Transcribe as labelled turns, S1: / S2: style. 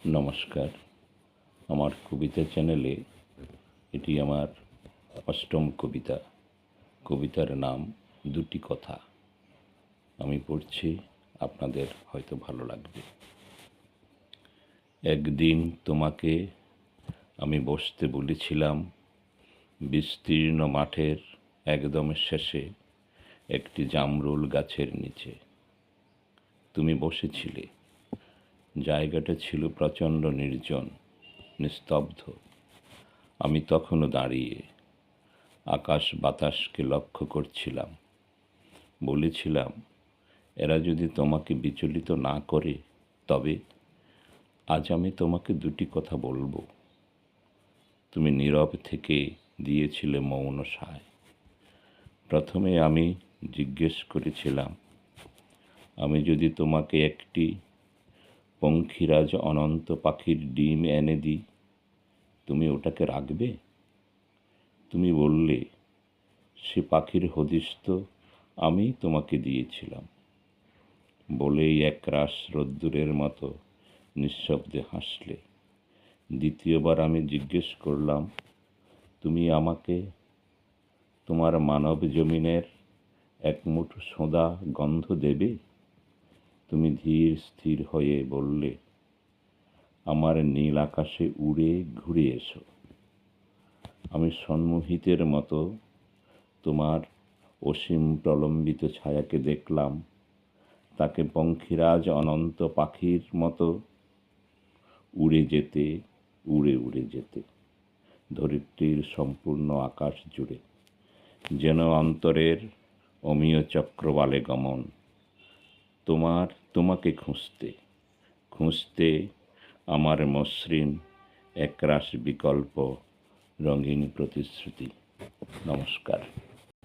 S1: নমস্কার। আমার কবিতা চ্যানেলে এটি আমার অষ্টম কবিতা। কবিতার নাম দুটি কথা। আমি পড়ছি, আপনাদের হয়তো ভালো লাগবে। একদিন তোমাকে আমি বসতে বলেছিলাম বিস্তীর্ণ মাঠের একদম শেষে একটি জামরুল গাছের নিচে। তুমি বসেছিলে। জায়গাটা ছিল প্রচণ্ড নির্জন, নিস্তব্ধ। আমি তখনও দাঁড়িয়ে আকাশ বাতাসকে লক্ষ্য করছিলাম। বলেছিলাম, এরা যদি তোমাকে বিচলিত না করে, তবে আজ আমি তোমাকে দুটি কথা বলবো। তুমি নীরব থেকে দিয়েছিলে মৌন সায়। প্রথমে আমি জিজ্ঞেস করেছিলাম, আমি যদি তোমাকে একটি পঙ্খিরাজ অনন্ত পাখির ডিম এনে দিই, তুমি ওটাকে রাখবে? তুমি বললে, সে পাখির হদিস তো আমি তোমাকে দিয়েছিলাম। বলেই একরাশ রোদ্দুরের মতো নিঃশব্দে হাসলে। দ্বিতীয়বার আমি জিজ্ঞেস করলাম, তুমি আমাকে তোমার মানব জমিনের এক মুঠো সোঁদা গন্ধ দেবে? তুমি ধীর স্থির হয়ে বললে, আমার নীল আকাশে উড়ে ঘুরে এসো। আমি সম্মোহিতের মতো তোমার অসীম প্রলম্বিত ছায়াকে দেখলাম, তাকে পঙ্খিরাজ অনন্ত পাখির মতো উড়ে যেতে, উড়ে উড়ে যেতে ধরিত্রীর সম্পূর্ণ আকাশ জুড়ে, যেন অন্তরের অমীয় চক্রবালে গমন। তোমাকে খুঁজতে খুঁজতে আমার মসৃণ একরাশ বিকল্প রঙিন প্রতিশ্রুতি। নমস্কার।